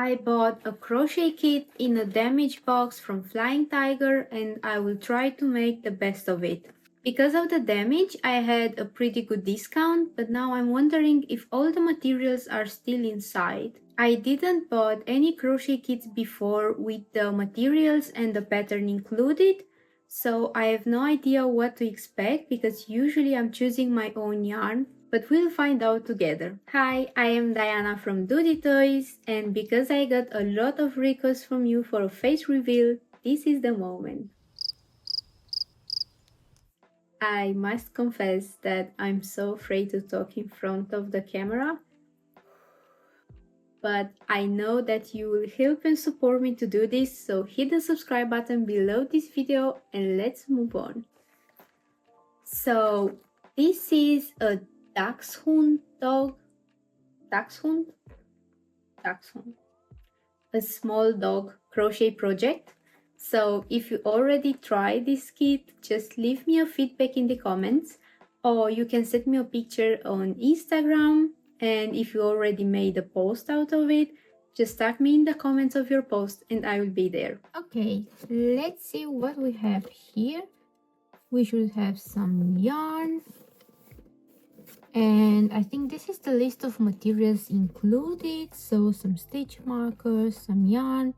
I bought a crochet kit in a damaged box from Flying Tiger and I will try to make the best of it. Because of the damage, I had a pretty good discount, but now I'm wondering if all the materials are still inside. I didn't bought any crochet kits before with the materials and the pattern included, so I have no idea what to expect because usually I'm choosing my own yarn, but we'll find out together. Hi, I am Diana from Duty Toys, and because I got a lot of requests from you for a face reveal, this is the moment. I must confess that I'm so afraid to talk in front of the camera, but I know that you will help and support me to do this, so hit the subscribe button below this video and let's move on. So this is a Dachshund Dog, Dachshund, a small dog crochet project. So if you already tried this kit, just leave me a feedback in the comments, or you can send me a picture on Instagram, and if you already made a post out of it, just tag me in the comments of your post and I will be there. Okay, let's see what we have here. We should have some yarn, and I think this is the list of materials included. So some stitch markers, some yarn,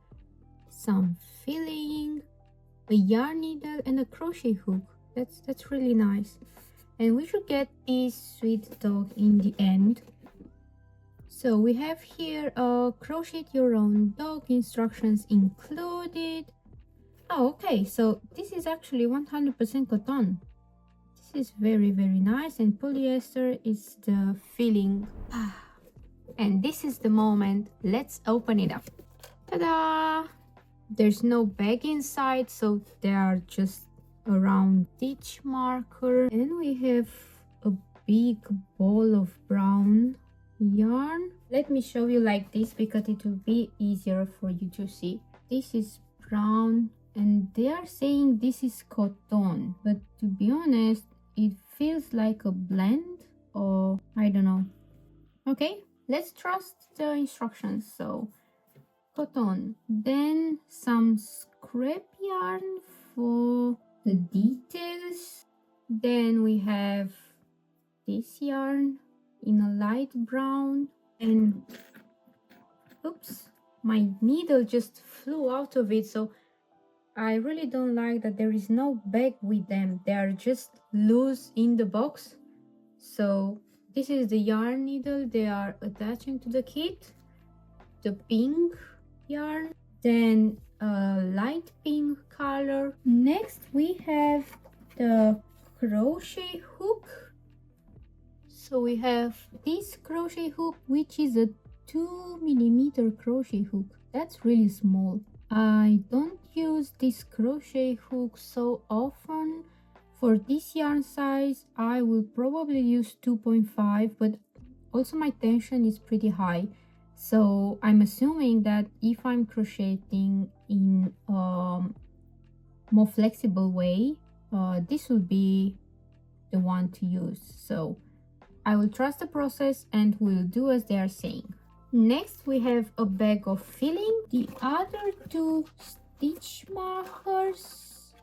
some filling, a yarn needle and a crochet hook. That's really nice. And we should get this sweet dog in the end. So we have here a crochet your own dog instructions included. Oh, okay, so this is actually 100% cotton. This is very nice, and polyester is the filling. And this is the moment. Let's open it up. Ta-da! There's no bag inside, so there are just a round stitch marker. And we have a big ball of brown yarn. Let me show you like this because it will be easier for you to see. This is brown and they are saying this is cotton, but to be honest, it feels like a blend, or I don't know. Okay, let's trust the instructions. So cotton, then some scrap yarn for the details, then we have this yarn in a light brown, and oops, my needle just flew out of it, so I really don't like that there is no bag with them. They are just loose in the box. So this is the yarn needle they are attaching to the kit, the pink yarn, then a light pink color. Next we have the crochet hook. So we have this crochet hook, which is a 2mm crochet hook. That's really small. I don't use this crochet hook so often. For this yarn size I will probably use 2.5, but also my tension is pretty high. So I'm assuming that if I'm crocheting in a more flexible way, this will be the one to use. So I will trust the process and will do as they are saying. Next we have a bag of filling. The other two stitch markers,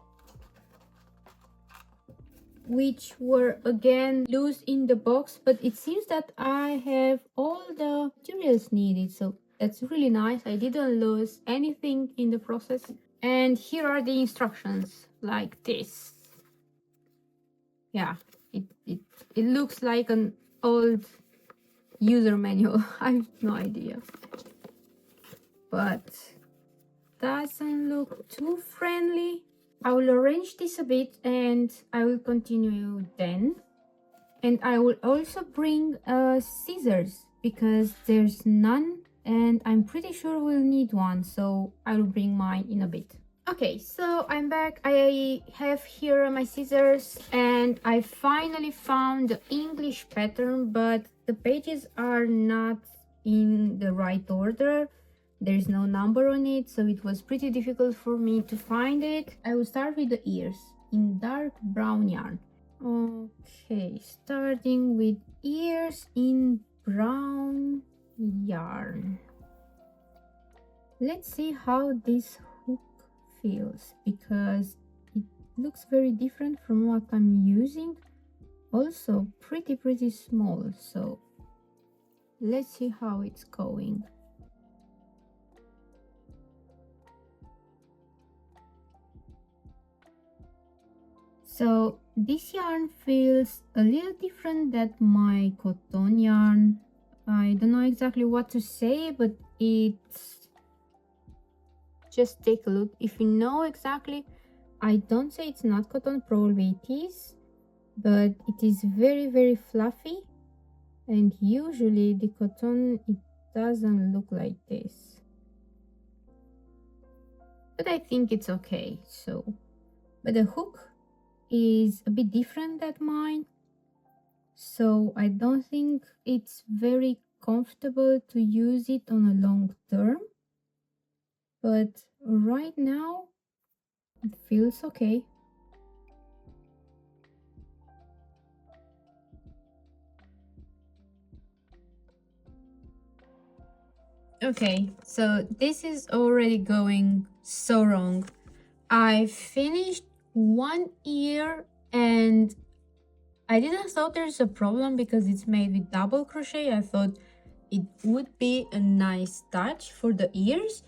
which were again loose in the box, but it seems that I have all the materials needed, so that's really nice. I didn't lose anything in the process. And here are the instructions, like this. Yeah, it looks like an old user manual. I have no idea, but doesn't look too friendly. I will arrange this a bit and I will continue then. And I will also bring scissors because there's none and I'm pretty sure we'll need one, so I will bring mine in a bit. Okay, so I'm back. I have here my scissors and I finally found the English pattern, but the pages are not in the right order. There's no number on it, so it was pretty difficult for me to find it. I will start with the ears in dark brown yarn. Okay, starting with ears in brown yarn. Let's see how this hook feels, because it looks very different from what I'm using. Also pretty small, so let's see how it's going. So this yarn feels a little different than my cotton yarn. I don't know exactly what to say, but it's, just take a look. If you know exactly, I don't say it's not cotton, probably it is, but it is very fluffy, and usually the cotton, it doesn't look like this, but I think it's okay. So, but the hook is a bit different than mine, so I don't think it's very comfortable to use it on a long term, but right now it feels okay. Okay, so this is already going so wrong. I finished one ear and I didn't thought there's a problem because it's made with double crochet. I thought it would be a nice touch for the ears,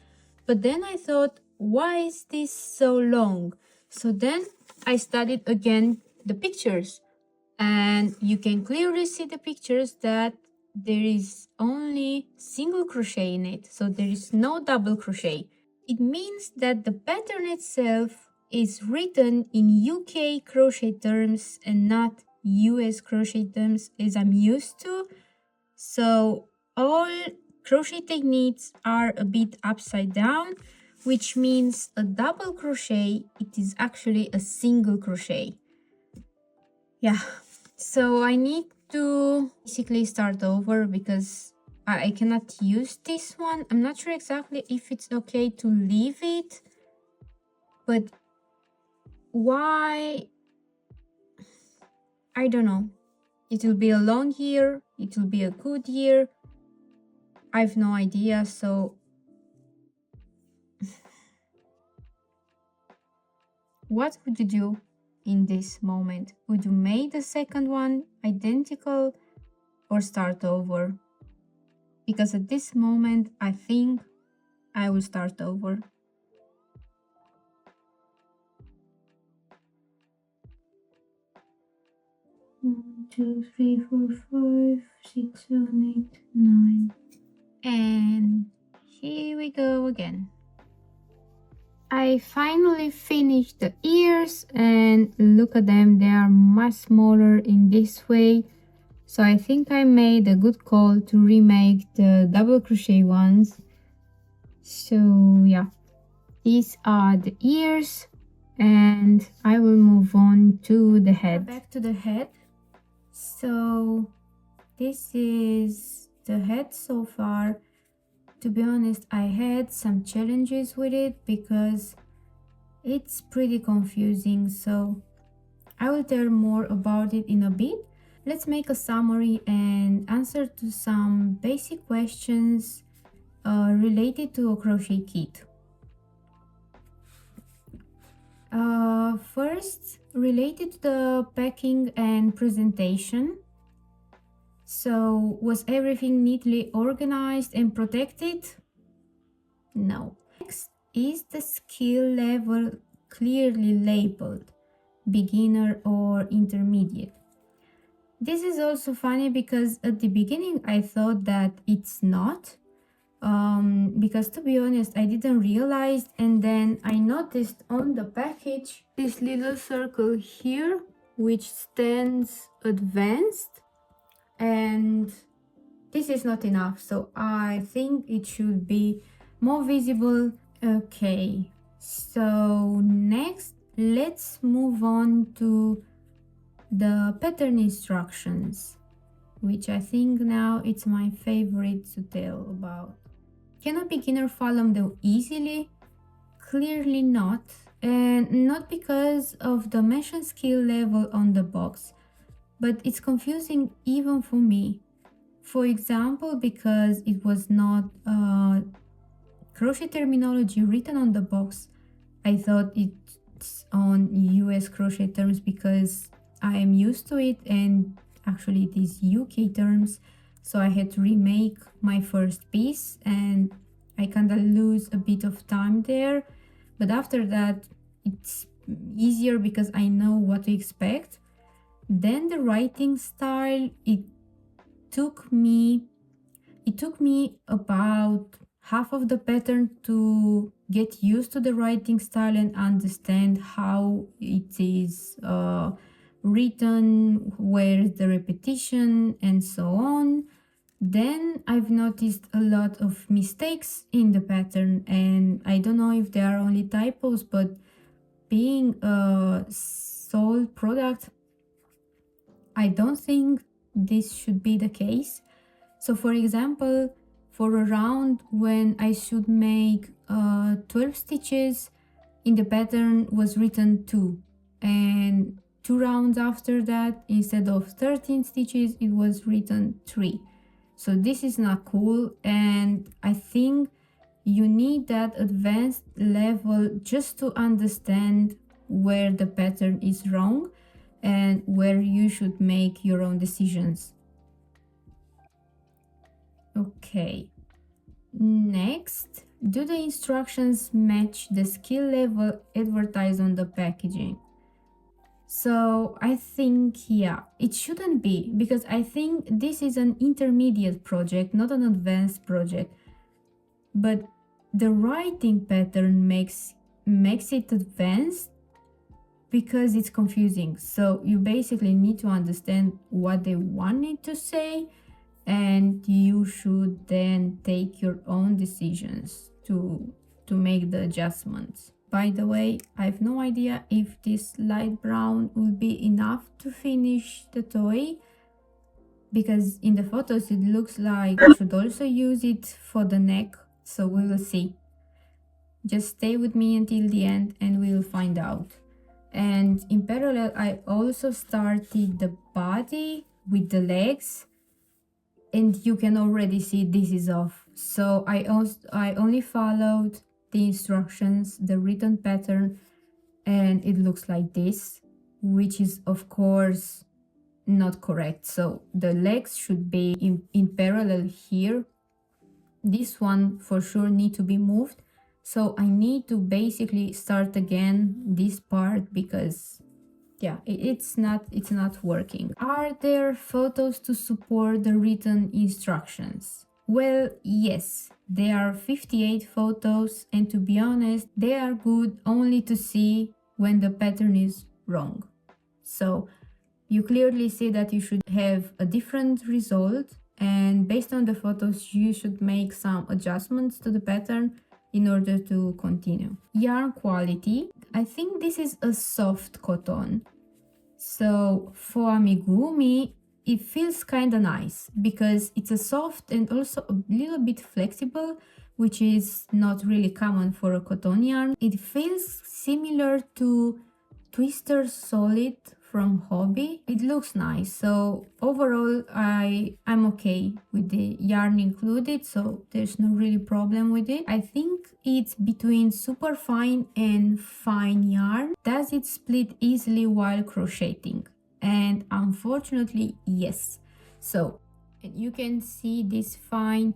but then I thought, why is this so long? So then I studied again the pictures, and you can clearly see the pictures that there is only single crochet in it, so there is no double crochet. It means that the pattern itself is written in UK crochet terms and not US crochet terms as I'm used to. So all crochet techniques are a bit upside down, which means a double crochet, it is actually a single crochet. Yeah, so I need to basically start over because I cannot use this one. I'm not sure exactly if it's okay to leave it, but why? I don't know. It will be a long year, it will be a good year. I have no idea, so what would you do in this moment? Would you make the second one identical or start over? Because at this moment, I think I will start over. 1, 2, 3, 4, 5, 6, 7, 8, 9. And here we go again. I finally finished the ears, and look at them, they are much smaller in this way. So I think I made a good call to remake the double crochet ones. So yeah, these are the ears, and I will move on to the head. Back to the head. So this is the head so far. To be honest, I had some challenges with it because it's pretty confusing, so I will tell more about it in a bit. Let's make a summary and answer to some basic questions related to a crochet kit. First, related to the packing and presentation. So, was everything neatly organized and protected? No. Next, is the skill level clearly labeled, beginner or intermediate? This is also funny because at the beginning I thought that it's not. Because to be honest, I didn't realize, and then I noticed on the package this little circle here which stands advanced, and this is not enough, so I think it should be more visible. Okay, so next let's move on to the pattern instructions, which I think now it's my favorite to tell about. Can a beginner follow them easily? Clearly not, and not because of the mentioned skill level on the box, but it's confusing even for me. For example, because it was not crochet terminology written on the box. I thought it's on US crochet terms because I am used to it, and actually it is UK terms, so I had to remake my first piece and I kind of lose a bit of time there, but after that it's easier because I know what to expect. Then the writing style, it took me about half of the pattern to get used to the writing style and understand how it is written, where is the repetition, and so on. Then I've noticed a lot of mistakes in the pattern, and I don't know if they are only typos, but being a sold product, I don't think this should be the case. So for example, for a round when I should make 12 stitches, in the pattern was written 2, and 2 rounds after that, instead of 13 stitches, it was written 3. So this is not cool, and I think you need that advanced level just to understand where the pattern is wrong and where you should make your own decisions. Okay, next, do the instructions match the skill level advertised on the packaging? So I think, yeah, it shouldn't be, because I think this is an intermediate project, not an advanced project. But the writing pattern makes it advanced because it's confusing. So you basically need to understand what they wanted to say, and you should then take your own decisions to make the adjustments. By the way, I have no idea if this light brown will be enough to finish the toy, because in the photos it looks like I should also use it for the neck, so we will see. Just stay with me until the end and we will find out. And in parallel, I also started the body with the legs, and you can already see this is off. So I only followed the instructions, the written pattern, and it looks like this, which is of course not correct. So the legs should be in parallel here. This one for sure need to be moved. So I need to basically start again this part because yeah, it's not working. Are there photos to support the written instructions? Well, yes, there are 58 photos, and to be honest, they are good only to see when the pattern is wrong. So you clearly see that you should have a different result, and based on the photos you should make some adjustments to the pattern in order to continue. Yarn quality, I think this is a soft cotton. So for amigurumi, it feels kind of nice because it's a soft and also a little bit flexible, which is not really common for a cotton yarn. It feels similar to Twister Solid from Hobby. It looks nice. So overall, I'm okay with the yarn included, so there's no really problem with it. I think it's between super fine and fine yarn. Does it split easily while crocheting? And unfortunately, yes. So you can see these fine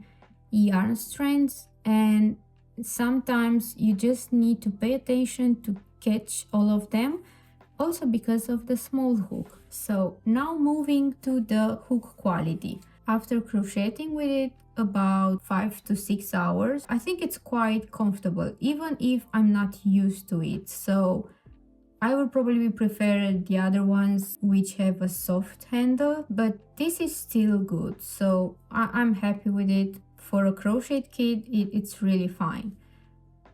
yarn strands, and sometimes you just need to pay attention to catch all of them, also because of the small hook. So now moving to the hook quality. After crocheting with it about 5 to 6 hours, I think it's quite comfortable, even if I'm not used to it. So I would probably prefer the other ones which have a soft handle, but this is still good. So I'm happy with it. For a crochet kit, it's really fine.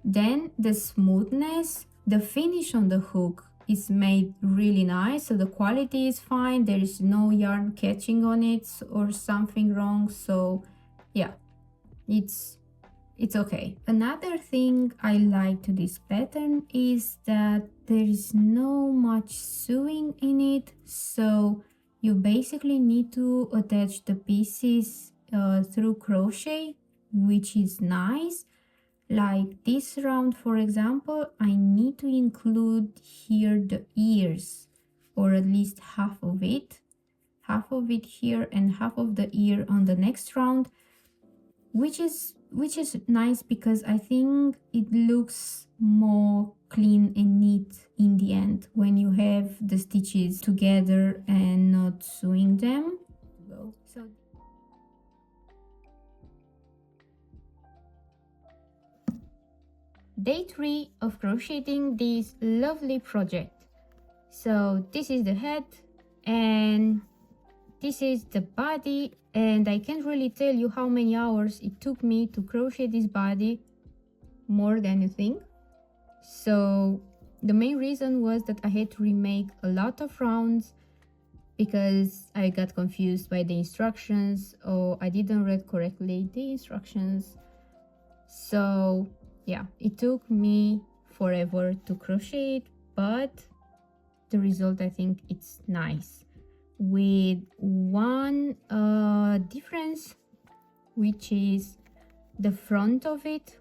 Then the smoothness, the finish on the hook is made really nice, so the quality is fine. There is no yarn catching on it or something wrong, so yeah, it's okay. Another thing I like to this pattern is that there is no much sewing in it, so you basically need to attach the pieces through crochet, which is nice. Like this round, for example, I need to include here the ears, or at least half of it here and half of the ear on the next round, which is nice because I think it looks more clean and neat in the end when you have the stitches together and not sewing them. So day 3 of crocheting this lovely project. So this is the head and this is the body, and I can't really tell you how many hours it took me to crochet this body, more than you think. So the main reason was that I had to remake a lot of rounds because I got confused by the instructions, or I didn't read correctly the instructions. So yeah, it took me forever to crochet it, but the result, I think it's nice, with one difference, which is the front of it.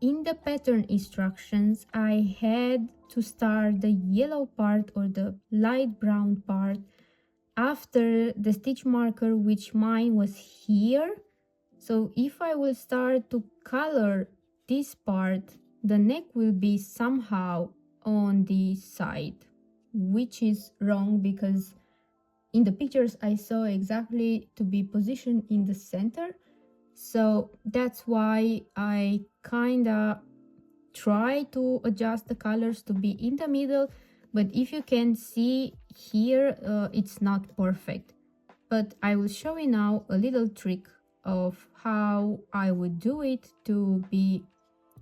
In the pattern instructions, I had to start the yellow part or the light brown part after the stitch marker, which mine was here. So if I will start to color this part, the neck will be somehow on the side, which is wrong because in the pictures I saw exactly to be positioned in the center. So that's why I kinda try to adjust the colors to be in the middle, but if you can see here, it's not perfect. But I will show you now a little trick of how I would do it to be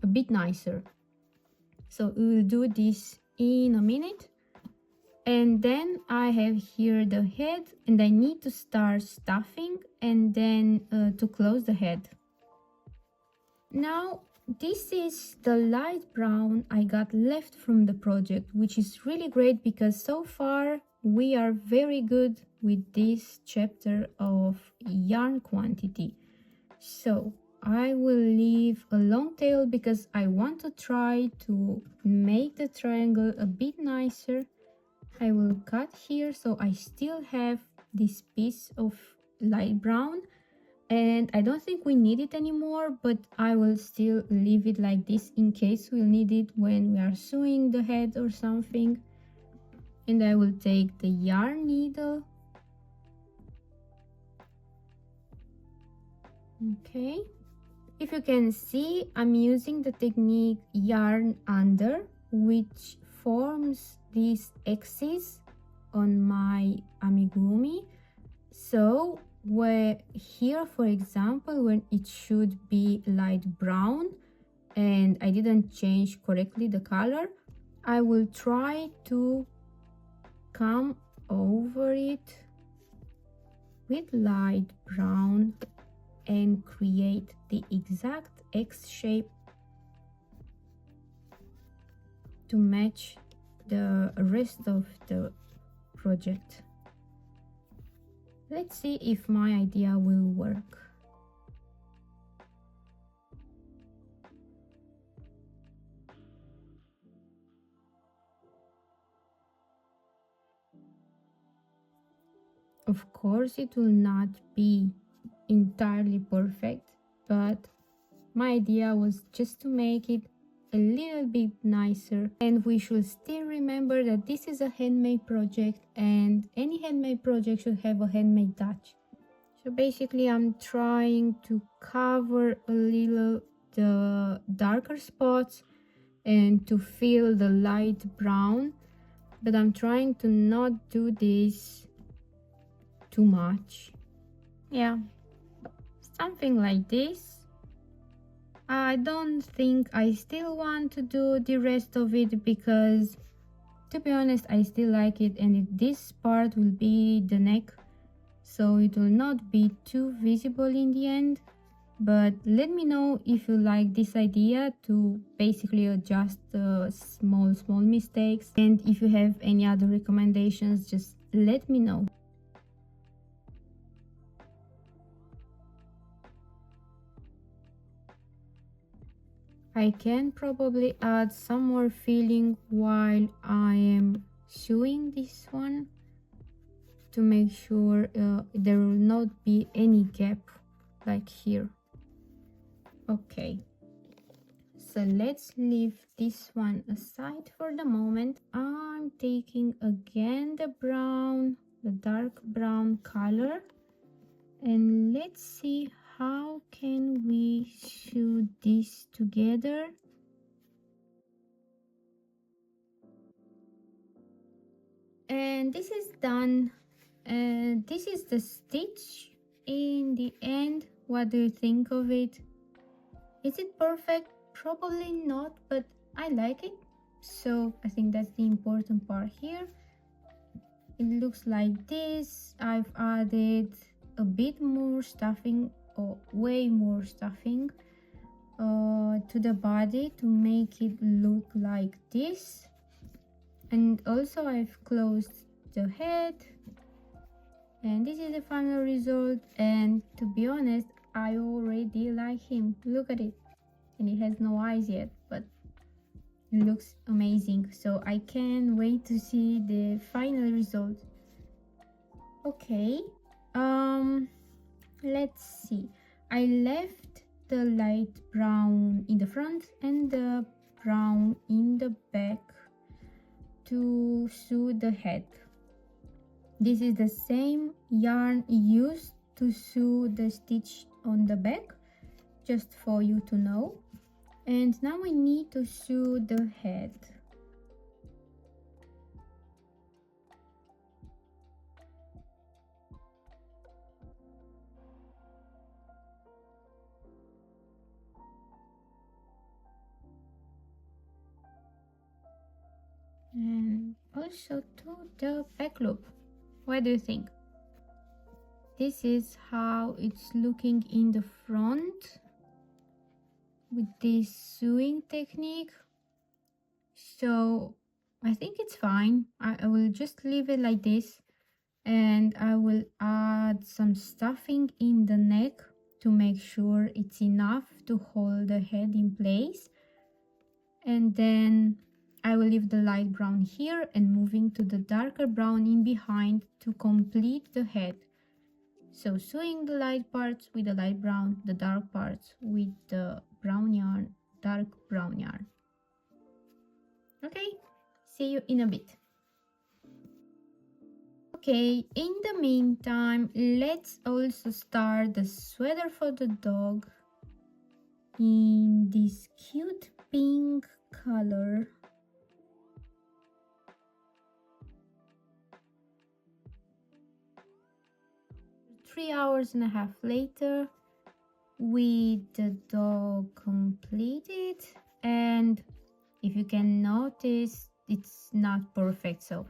a bit nicer. So we will do this in a minute. And then I have here the head, and I need to start stuffing and then to close the head. Now this is the light brown I got left from the project, which is really great because so far we are very good with this chapter of yarn quantity. So I will leave a long tail because I want to try to make the triangle a bit nicer. I will cut here so I still have this piece of light brown, and I don't think we need it anymore, but I will still leave it like this in case we'll need it when we are sewing the head or something. And I will take the yarn needle. Okay, if you can see, I'm using the technique yarn under, which forms these X's on my amigurumi. So where here, for example, when it should be light brown and I didn't change correctly the color, I will try to come over it with light brown and create the exact X shape to match the rest of the project. Let's see if my idea will work. Of course, it will not be entirely perfect, but my idea was just to make it a little bit nicer. And we should still remember that this is a handmade project, and any handmade project should have a handmade touch. So basically I'm trying to cover a little the darker spots and to fill the light brown, but I'm trying to not do this too much. Yeah, something like this. I don't think I still want to do the rest of it because, to be honest, I still like it, and this part will be the neck, so it will not be too visible in the end. But let me know if you like this idea to basically adjust the small mistakes, and if you have any other recommendations, just let me know. I can probably add some more filling while I am sewing this one to make sure there will not be any gap like here. Okay, so let's leave this one aside for the moment. I'm taking again the brown, the dark brown color, and let's see how can we sew this together. And this is done, and this is the stitch in the end. What do you think of it? Is it perfect? Probably not, but I like it, so I think that's the important part here. It looks like this. I've added a bit more stuffing, or way more stuffing, to the body to make it look like this. And also I've closed the head, and this is the final result. And to be honest, I already like him. Look at it, and it has no eyes yet, but it looks amazing, so I can't wait to see the final result. Okay, let's see. I left the light brown in the front and the brown in the back to sew the head. This is the same yarn used to sew the stitch on the back, just for you to know. And now we need to sew the head. And also to the back loop. What do you think? This is how it's looking in the front with this sewing technique. So I think it's fine. I will just leave it like this, and I will add some stuffing in the neck to make sure it's enough to hold the head in place. And then I will leave the light brown here and moving to the darker brown in behind to complete the head. So sewing the light parts with the light brown, the dark parts with the brown yarn, dark brown yarn. Okay, see you in a bit. Okay, in the meantime, let's also start the sweater for the dog in this cute pink color. Three hours and a half later, with the dog completed, and if you can notice, it's not perfect, so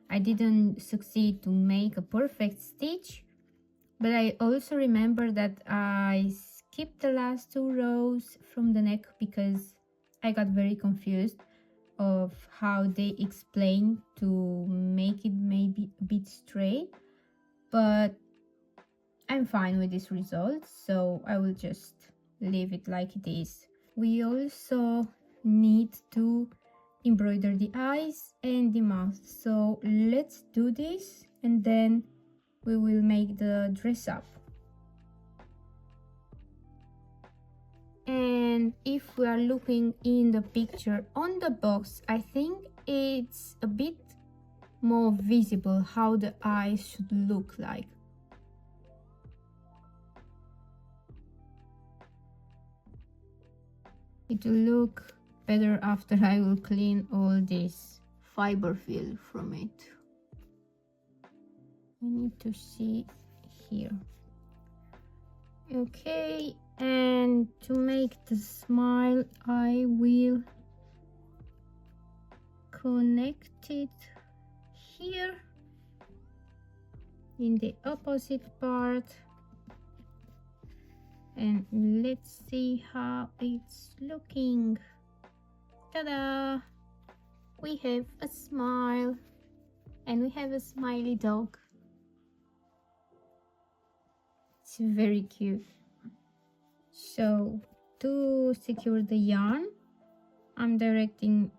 I didn't succeed to make a perfect stitch, but I also remember that I skipped the last 2 rows from the neck because I got very confused of how they explained to make it maybe a bit straight, but I'm fine with this result, so I will just leave it like it is. We also need to embroider the eyes and the mouth, so let's do this and then we will make the dress up. And if we are looking in the picture on the box, I think it's a bit more visible how the eyes should look like. It will look better after I will clean all this fiber fill from it. I need to see here. Okay, and to make the smile, I will connect it here in the opposite part. And let's see how it's looking. Ta-da! We have a smile, and we have a smiley dog. It's very cute. So to secure the yarn, I'm directing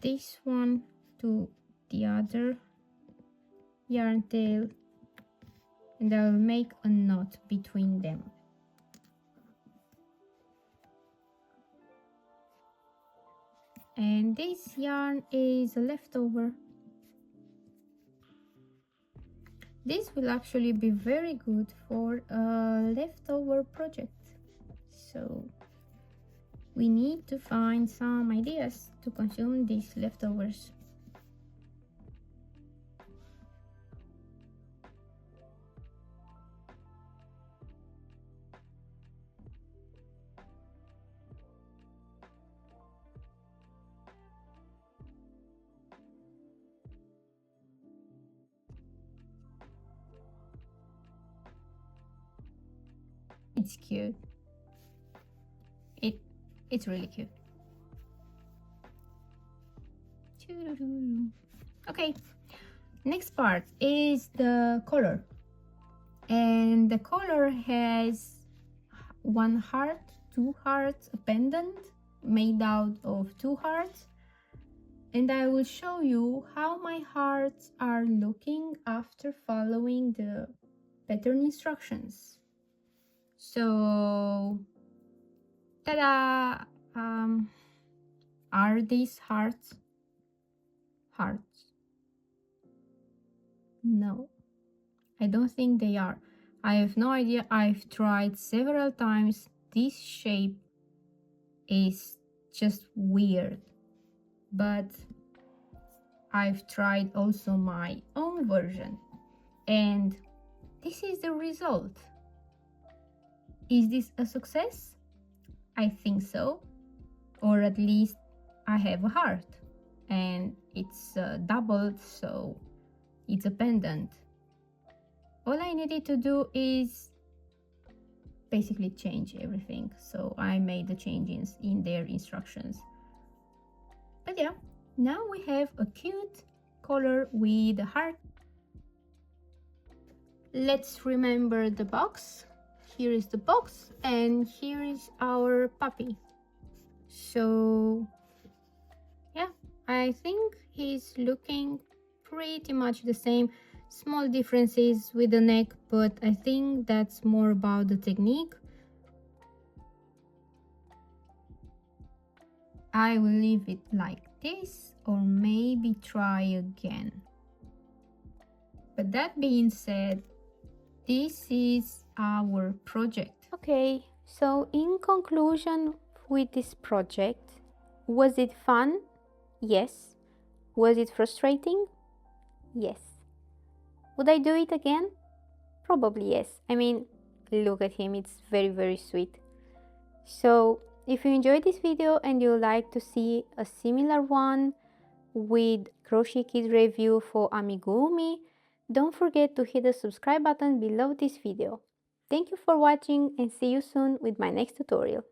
this one to the other yarn tail, and I'll make a knot between them. And this yarn is a leftover. This will actually be very good for a leftover project. So we need to find some ideas to consume these leftovers. It's cute. It's really cute. Okay, next part is the collar, and the collar has one heart, two hearts, a pendant made out of two hearts, and I will show you how my hearts are looking after following the pattern instructions. So, ta-da! Are these hearts? Hearts? No, I don't think they are. I have no idea. I've tried several times. This shape is just weird, but I've tried also my own version, and this is the result. Is this a success? I think so, or at least I have a heart, and it's doubled, so it's a pendant. All I needed to do is basically change everything, so I made the changes in their instructions. But yeah, now we have a cute collar with a heart. Let's remember the box. Here is the box, and here is our puppy. So yeah, I think he's looking pretty much the same. Small differences with the neck, but I think that's more about the technique. I will leave it like this, or maybe try again. But that being said, this is our project. Okay, so in conclusion with this project, was it fun? Yes. Was it frustrating? Yes. Would I do it again? Probably yes. I mean, look at him, it's very, very sweet. So if you enjoyed this video and you would like to see a similar one with Crochet Kids review for amigurumi, don't forget to hit the subscribe button below this video. Thank you for watching, and see you soon with my next tutorial.